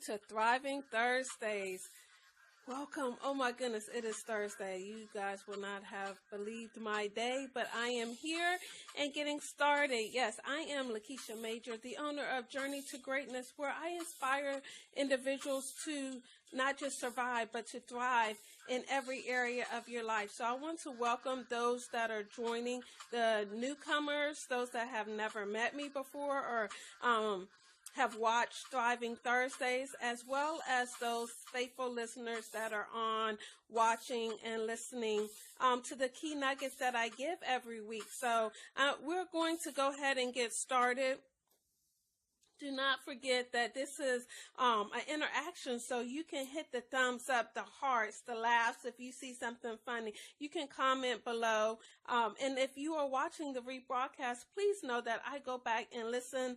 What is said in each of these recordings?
To Thriving Thursdays. Welcome. Oh my goodness, it is Thursday. You guys will not have believed my day, but I am here and getting started. Yes, I am Lakeisha Major, the owner of Journey to Greatness, where I inspire individuals to not just survive, but to thrive in every area of your life. So I want to welcome those that are joining, the newcomers, those that have never met me before or have watched Thriving Thursdays, as well as those faithful listeners that are on watching and listening to the key nuggets that I give every week. So we're going to go ahead and get started. Do not forget that this is an interaction, so you can hit the thumbs up, the hearts, the laughs. If you see something funny, you can comment below. And if you are watching the rebroadcast, please know that I go back and listen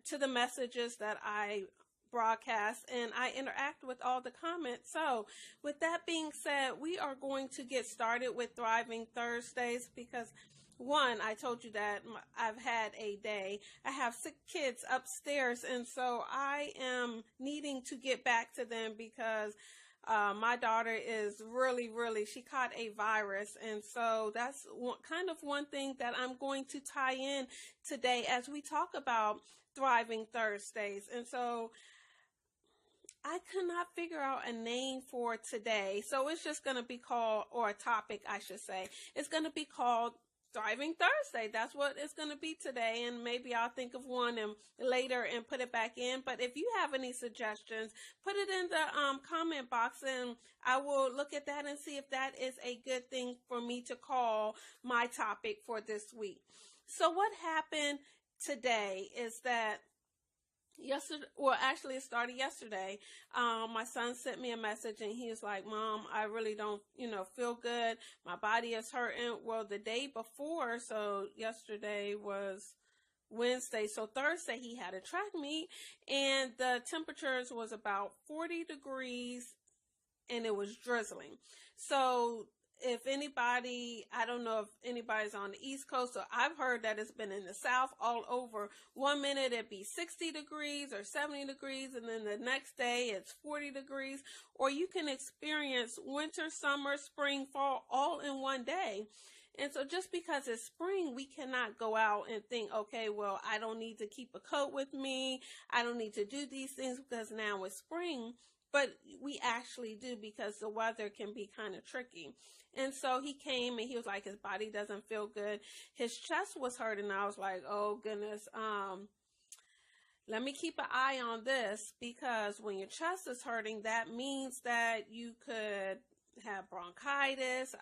to the messages that I broadcast, and I interact with all the comments. So with that being said, we are going to get started with Thriving Thursdays because one, I told you that I've had a day. I have 6 kids upstairs, and so I am needing to get back to them because my daughter is really, she caught a virus. And so that's kind of one thing that I'm going to tie in today as we talk about Thriving Thursdays. And so I could not figure out a name for today. So it's just going to be called, or a topic, I should say. It's going to be called Thriving Thursday. That's what it's going to be today, and maybe I'll think of one and later and put it back in. But if you have any suggestions, put it in the comment box, and I will look at that and see if that is a good thing for me to call my topic for this week. So what happened today is that yesterday, well, actually it started yesterday. My son sent me a message and he was like, "Mom, I really don't, feel good. My body is hurting." Well, the day before, so yesterday was Wednesday, so Thursday he had a track meet and the temperatures was about 40 degrees and it was drizzling. So if anybody, I don't know if anybody's on the East Coast, so I've heard that it's been in the South all over. One minute it'd be 60 degrees or 70 degrees, and then the next day it's 40 degrees. Or you can experience winter, summer, spring, fall all in one day. And so just because it's spring, we cannot go out and think, okay, well, I don't need to keep a coat with me. I don't need to do these things because now it's spring. But we actually do, because the weather can be kind of tricky. And so he came and he was like, his body doesn't feel good. His chest was hurting. I was like, oh goodness, let me keep an eye on this, because when your chest is hurting, that means that you could have bronchitis,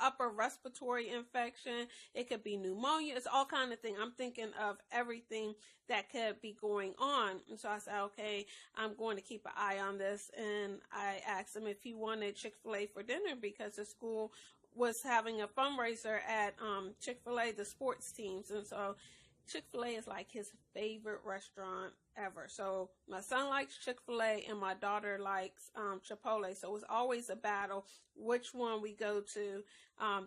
upper respiratory infection. It could be pneumonia. It's all kind of things. I'm thinking of everything that could be going on. And so I said, okay, I'm going to keep an eye on this. And I asked him if he wanted Chick-fil-A for dinner, because the school was having a fundraiser at Chick-fil-A, the sports teams. And so Chick-fil-A is like his favorite restaurant ever. So my son likes Chick-fil-A and my daughter likes Chipotle. So it's always a battle which one we go to.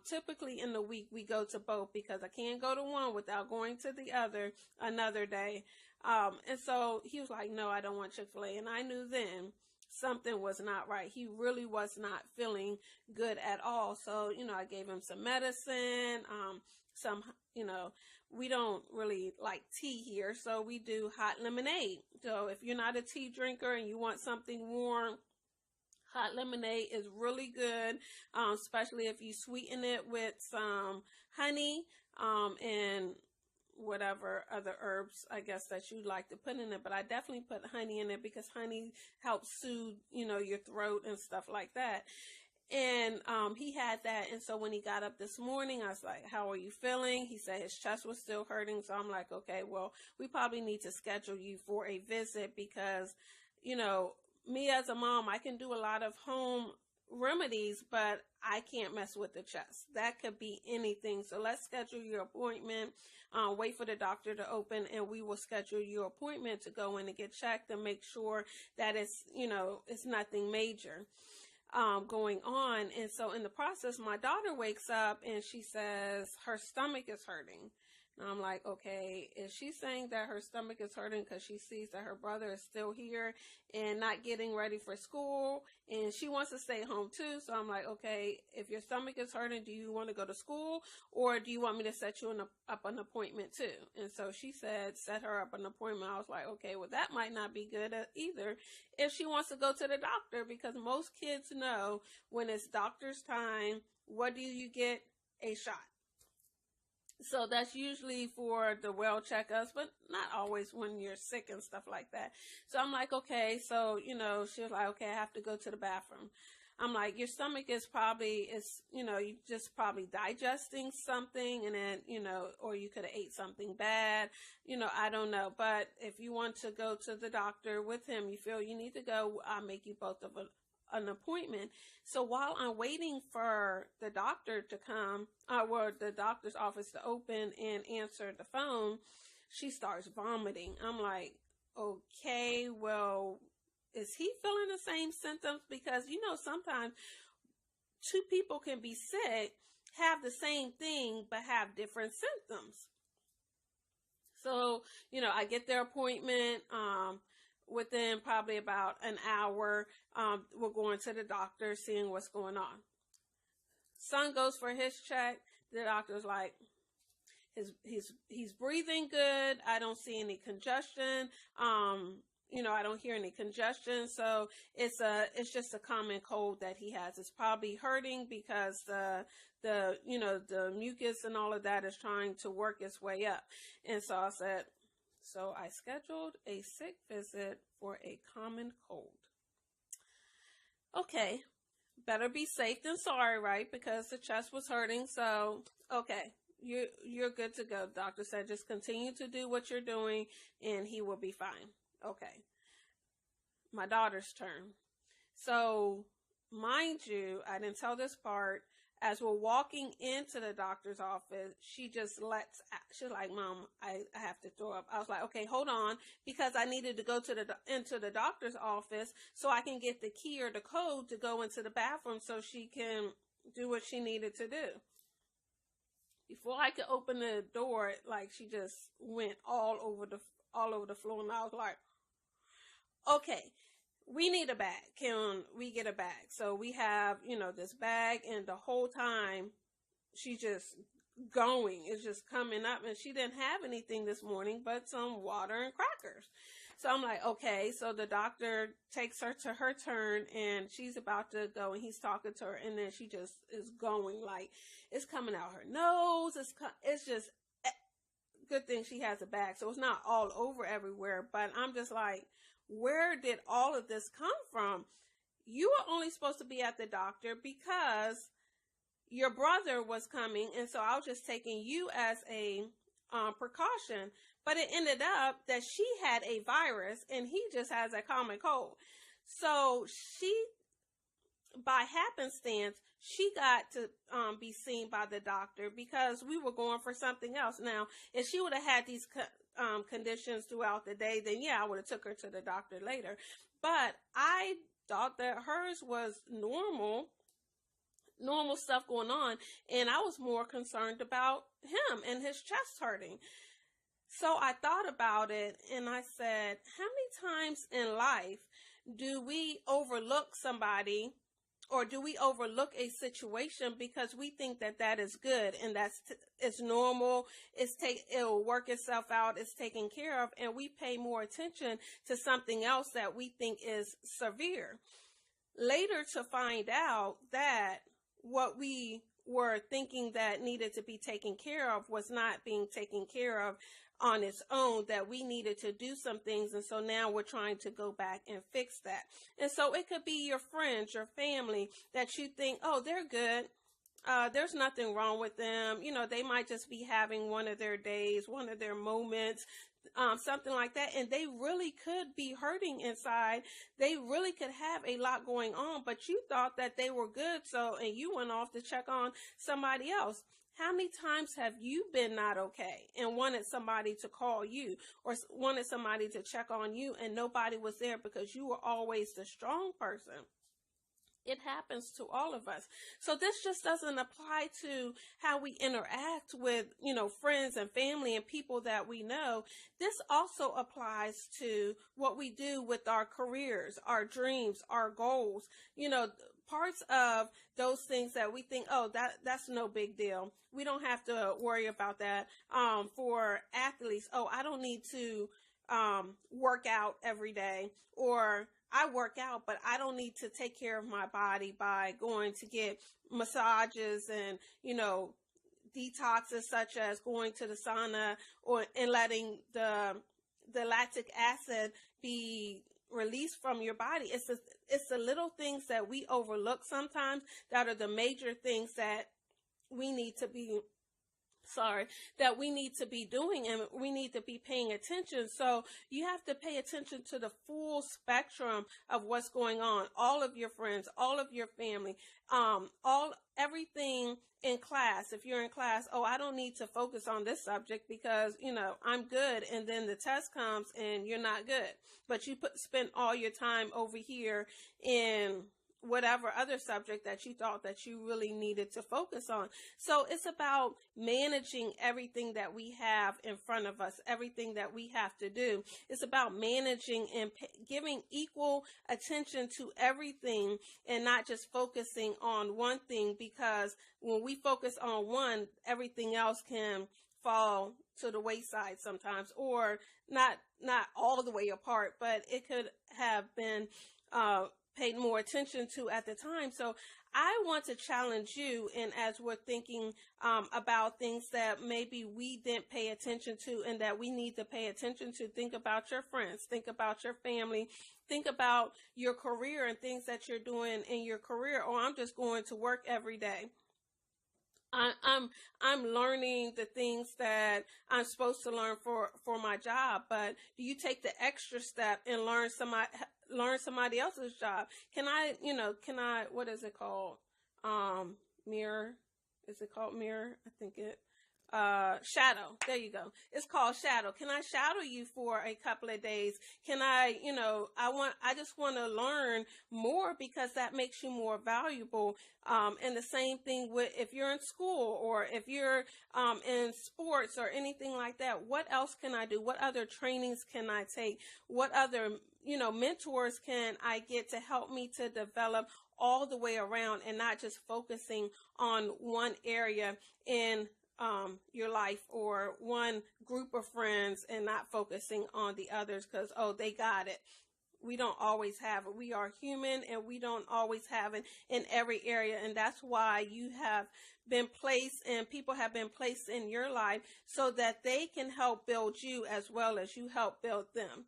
Typically in the week we go to both, because I can't go to one without going to the other another day. And so he was like, no, I don't want Chick-fil-A. And I knew then something was not right. He really was not feeling good at all. So, I gave him some medicine, we don't really like tea here, so we do hot lemonade. So if you're not a tea drinker and you want something warm, hot lemonade is really good, especially if you sweeten it with some honey and whatever other herbs, I guess, that you'd like to put in it. But I definitely put honey in it because honey helps soothe, your throat and stuff like that. And he had that. And so when he got up this morning, I was like, how are you feeling? He said his chest was still hurting. So I'm like, okay, well, we probably need to schedule you for a visit, because, me as a mom, I can do a lot of home remedies, but I can't mess with the chest. That could be anything. So let's schedule your appointment. Wait for the doctor to open, and we will schedule your appointment to go in and get checked and make sure that it's, it's nothing major going on. And so in the process, my daughter wakes up and she says her stomach is hurting. And I'm like, okay, is she saying that her stomach is hurting because she sees that her brother is still here and not getting ready for school, and she wants to stay home too? So I'm like, okay, if your stomach is hurting, do you want to go to school, or do you want me to set you up an appointment too? And so she said, set her up an appointment. I was like, okay, well, that might not be good either if she wants to go to the doctor, because most kids know when it's doctor's time, what do you get? A shot. So that's usually for the well checkups, but not always when you're sick and stuff like that. So I'm like, okay. So, she was like, okay, I have to go to the bathroom. I'm like, your stomach is probably, you just probably digesting something, and then, or you could have ate something bad, I don't know. But if you want to go to the doctor with him, you feel you need to go, I'll make you both of an appointment. So while I'm waiting for the doctor to come, the doctor's office to open and answer the phone, she starts vomiting. I'm like, okay, well, is he feeling the same symptoms? Because, sometimes two people can be sick, have the same thing, but have different symptoms. So, I get their appointment. Within probably about an hour, we're going to the doctor, seeing what's going on. Son goes for his check. The doctor's like, he's breathing good. I don't see any congestion. I don't hear any congestion. So it's just a common cold that he has. It's probably hurting because the mucus and all of that is trying to work its way up. And so I said, so I scheduled a sick visit for a common cold. Okay, better be safe than sorry, right? Because the chest was hurting. So, okay, you're good to go. Doctor said just continue to do what you're doing and he will be fine. Okay, my daughter's turn. So, mind you, I didn't tell this part. As we're walking into the doctor's office, she's like, Mom, I have to throw up. I was like, okay, hold on, because I needed to go into the doctor's office so I can get the key or the code to go into the bathroom so she can do what she needed to do. Before I could open the door, like, she just went all over the floor, and I was like, okay, we need a bag. Can we get a bag? So we have, this bag, and the whole time she's just going. It's just coming up, and she didn't have anything this morning but some water and crackers. So I'm like, okay. So the doctor takes her to her turn, and she's about to go, and he's talking to her, and then she just is going, like, it's coming out her nose. It's just good thing she has a bag, so it's not all over everywhere. But I'm just like, where did all of this come from? You were only supposed to be at the doctor because your brother was coming, and so I was just taking you as a precaution. But it ended up that she had a virus, and he just has a common cold. So by happenstance, she got to be seen by the doctor because we were going for something else. Now, if she would have had these conditions throughout the day, then yeah, I would have took her to the doctor later. But I thought that hers was normal stuff going on, and I was more concerned about him and his chest hurting. So I thought about it, and I said, how many times in life do we overlook somebody, or do we overlook a situation because we think that is good, and it's normal, it'll work itself out, it's taken care of, and we pay more attention to something else that we think is severe. Later to find out that what we were thinking that needed to be taken care of was not being taken care of on its own, that we needed to do some things, and so now we're trying to go back and fix that. And so it could be your friends, your family, that you think, oh, they're good, there's nothing wrong with them, they might just be having one of their days, one of their moments, something like that, and they really could be hurting inside. They really could have a lot going on, but you thought that they were good, and you went off to check on somebody else. How many times have you been not okay and wanted somebody to call you or wanted somebody to check on you, and nobody was there because you were always the strong person? It happens to all of us. So this just doesn't apply to how we interact with, friends and family and people that we know. This also applies to what we do with our careers, our dreams, our goals, parts of those things that we think, oh, that's no big deal. We don't have to worry about that. For athletes, oh, I don't need to work out every day, or I work out, but I don't need to take care of my body by going to get massages and, detoxes such as going to the sauna and letting the lactic acid be released from your body. It's the little things that we overlook sometimes that are the major things that we need to be doing, and we need to be paying attention. So you have to pay attention to the full spectrum of what's going on, all of your friends, all of your family, everything in class. If you're in class, oh, I don't need to focus on this subject because, I'm good. And then the test comes and you're not good, but you spend all your time over here in whatever other subject that you thought that you really needed to focus on. So it's about managing everything that we have in front of us, everything that we have to do. It's about managing and giving equal attention to everything and not just focusing on one thing, because when we focus on one, everything else can fall to the wayside sometimes, or not all the way apart, but it could have been paid more attention to at the time. So I want to challenge you, and as we're thinking about things that maybe we didn't pay attention to and that we need to pay attention to, think about your friends, think about your family, think about your career and things that you're doing in your career. Or I'm just going to work every day. I'm learning the things that I'm supposed to learn for my job, but do you take the extra step and learn somebody else's job? Can I, what is it called? Mirror. Is it called mirror? I think shadow. There you go. It's called shadow. Can I shadow you for a couple of days? Can I, I just want to learn more, because that makes you more valuable. And the same thing with if you're in school, or if you're in sports or anything like that. What else can I do? What other trainings can I take? What other, mentors can I get to help me to develop all the way around, and not just focusing on one area in your life or one group of friends, and not focusing on the others because, oh, they got it. We don't always have it. We are human, and we don't always have it in every area. And that's why you have been placed, and people have been placed in your life, so that they can help build you as well as you help build them.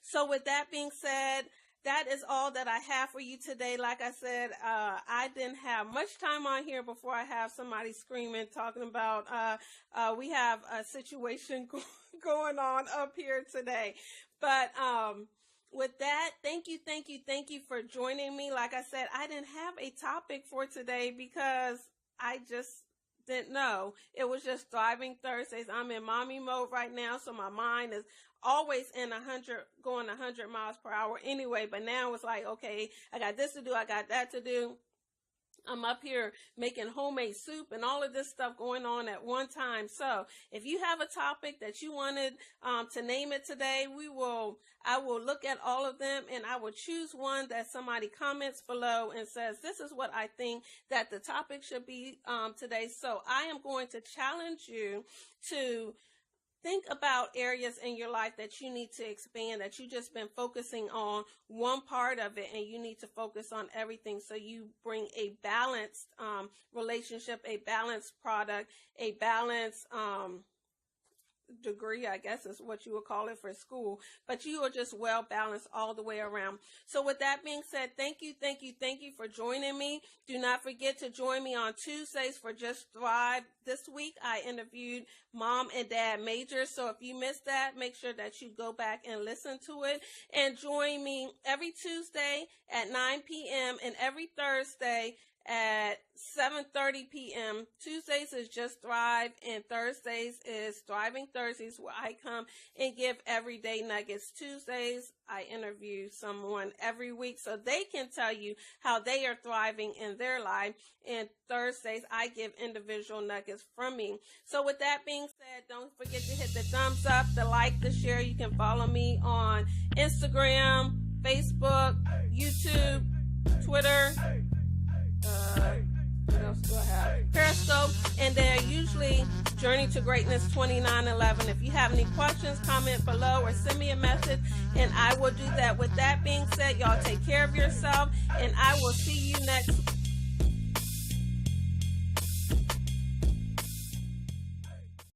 So with that being said, that is all that I have for you today. Like I said, I didn't have much time on here before I have somebody screaming, talking about, we have a situation going on up here today. But, with that, thank you for joining me. Like I said, I didn't have a topic for today because I just didn't know. It was just Thriving Thursdays. I'm in mommy mode right now, so my mind is always going 100 miles per hour anyway. But now it's like, okay, I got this to do, I got that to do. I'm up here making homemade soup and all of this stuff going on at one time. So if you have a topic that you wanted to name it today, I will look at all of them, and I will choose one that somebody comments below and says, this is what I think that the topic should be today. So I am going to challenge you to think about areas in your life that you need to expand, that you've just been focusing on one part of it, and you need to focus on everything, so you bring a balanced relationship, a balanced product, a balanced degree, I guess is what you would call it for school, but you are just well balanced all the way around. So with that being said, thank you for joining me. Do not forget to join me on Tuesdays for Just Thrive. This week I interviewed Mom and Dad Majors, so if you missed that, make sure that you go back and listen to it, and join me every Tuesday at 9 p.m. and every Thursday at 7:30 p.m. Tuesdays is just Thrive, and Thursdays is Thriving Thursdays, where I come and give everyday nuggets. Tuesdays, I interview someone every week so they can tell you how they are thriving in their life. And Thursdays, I give individual nuggets from me. So with that being said, don't forget to hit the thumbs up, the like, the share. You can follow me on Instagram, Facebook, YouTube, Twitter. What else do I have? Periscope, and they're usually Journey to Greatness 2911. If you have any questions, comment below or send me a message, and I will do that. With that being said, y'all take care of yourself, and I will see you next